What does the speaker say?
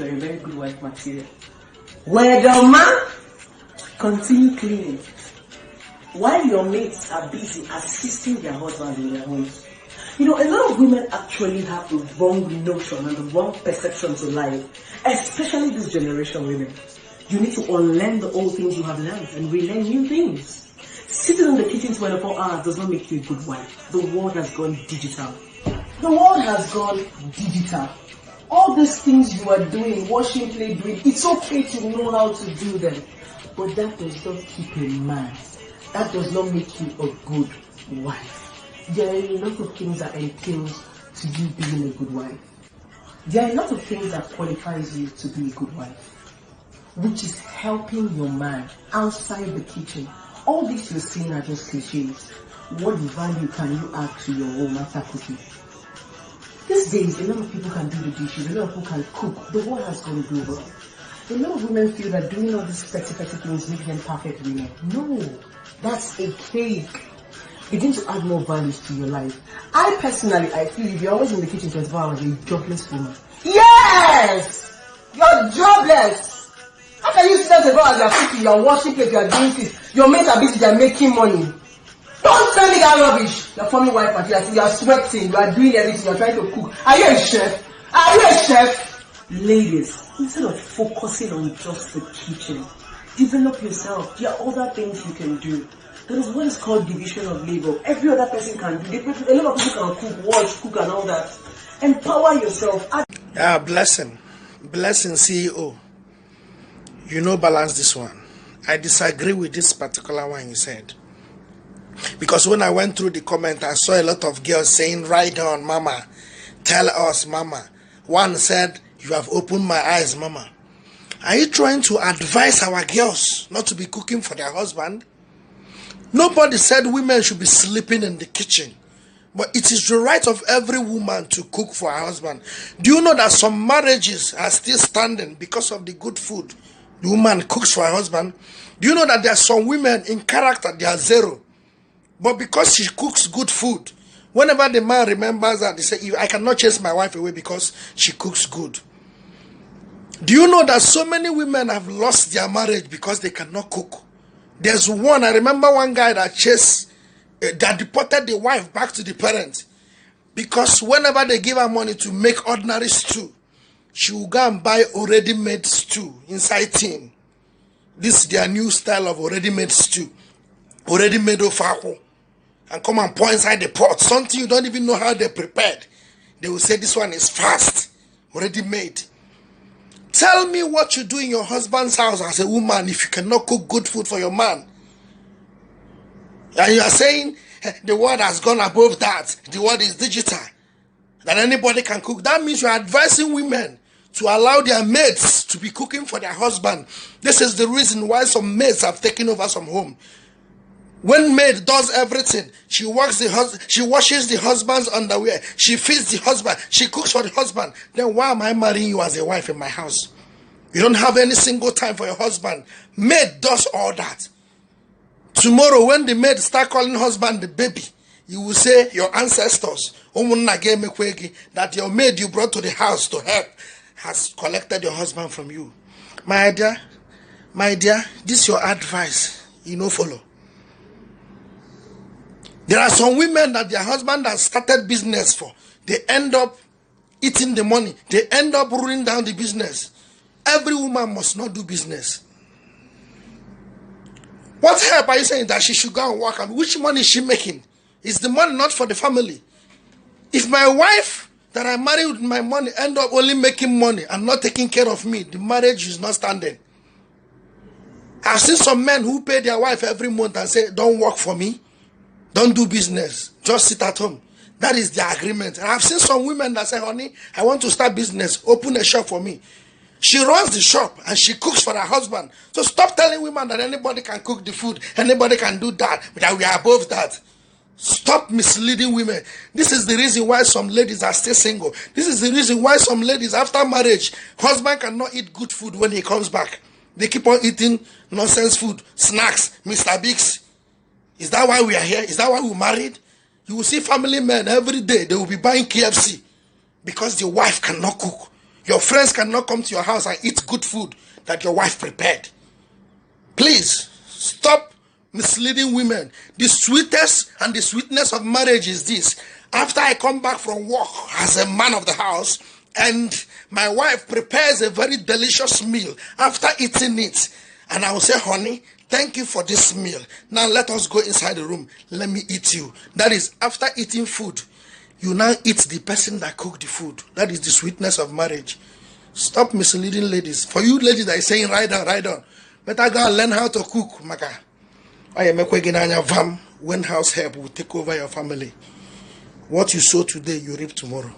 you're a very good wife material. Where the man continue cleaning while your mates are busy assisting their husband in their homes. You know, a lot of women actually have the wrong notion and the wrong perception to life, especially this generation women. You need to unlearn the old things you have learned and relearn new things. Sitting in the kitchen 24 hours does not make you a good wife. The world has gone digital. The world has gone digital. All these things you are doing, washing, plate, doing, it's okay to know how to do them. But that does not keep a man. That does not make you a good wife. There are a lot of things that entails to you being a good wife. There are a lot of things that qualifies you to be a good wife, which is helping your man outside the kitchen. All these you're seeing are just cliches. What value can you add to your home after cooking? These days, a lot of people can do the dishes, a lot of people can cook. The world has gone global. A lot of women feel that doing all these petty things make them perfect women. No, that's a cake. Begin to add more values to your life. I feel if you're always in the kitchen 24 hours, you're a jobless woman. Yes! You're jobless! How can you sit down 24 hours, you're cooking, you're washing plates, you're doing this, your mates are busy, they're making money. Don't tell me that rubbish! You're forming wife material, you're sweating, you're doing everything, you're trying to cook. Are you a chef? Are you a chef? Ladies, instead of focusing on just the kitchen, develop yourself. There are other things you can do. There is what is called division of labor. Every other person can do. A lot of people can cook, wash, cook and all that. Empower yourself. Blessing CEO. You know, balance this one. I disagree with this particular one you said. Because when I went through the comment, I saw a lot of girls saying, "Write down, mama. Tell us, mama." One said, "You have opened my eyes, mama." Are you trying to advise our girls not to be cooking for their husband? Nobody said women should be sleeping in the kitchen. But it is the right of every woman to cook for her husband. Do you know that some marriages are still standing because of the good food the woman cooks for her husband? Do you know that there are some women in character, they are zero. But because she cooks good food, whenever the man remembers that, they say, "I cannot chase my wife away because she cooks good." Do you know that so many women have lost their marriage because they cannot cook? There's one, I remember one guy that that deported the wife back to the parents because whenever they give her money to make ordinary stew, she will go and buy already made stew inside tin. This is their new style of already made stew. Already made ofako. And come and pour inside the pot. Something you don't even know how they prepared. They will say this one is fast. Already made. Tell me what you do in your husband's house as a woman if you cannot cook good food for your man. And you are saying the world has gone above that. The world is digital. That anybody can cook. That means you are advising women to allow their maids to be cooking for their husband. This is the reason why some maids have taken over some home. When maid does everything, she washes the husband's underwear, she feeds the husband, she cooks for the husband. Then why am I marrying you as a wife in my house? You don't have any single time for your husband. Maid does all that. Tomorrow when the maid start calling husband the baby, you will say your ancestors, that your maid you brought to the house to help has collected your husband from you. My dear, this is your advice. You know, follow. There are some women that their husband has started business for. They end up eating the money. They end up ruining down the business. Every woman must not do business. What help are you saying that she should go and work? And which money is she making? Is the money not for the family? If my wife that I married with my money end up only making money and not taking care of me, the marriage is not standing. I've seen some men who pay their wife every month and say, "Don't work for me. Don't do business. Just sit at home." That is the agreement. And I've seen some women that say, "Honey, I want to start business. Open a shop for me." She runs the shop and she cooks for her husband. So stop telling women that anybody can cook the food. Anybody can do that. That we are above that. Stop misleading women. This is the reason why some ladies are still single. This is the reason why some ladies after marriage, husband cannot eat good food when he comes back. They keep on eating nonsense food, snacks, Mr. Biggs. Is that why we are here? Is that why we married? You will see family men every day. They will be buying KFC because the wife cannot cook. Your friends cannot come to your house and eat good food that your wife prepared. Please stop misleading women. The sweetest and the sweetness of marriage is this. After I come back from work as a man of the house and my wife prepares a very delicious meal, after eating it, and I will say, honey, thank you for this meal. Now let us go inside the room. Let me eat you. That is, after eating food, you now eat the person that cooked the food. That is the sweetness of marriage. Stop misleading ladies. For you ladies that are saying, ride on. Better go and learn how to cook, Maka. When house help will take over your family. What you sow today, you reap tomorrow.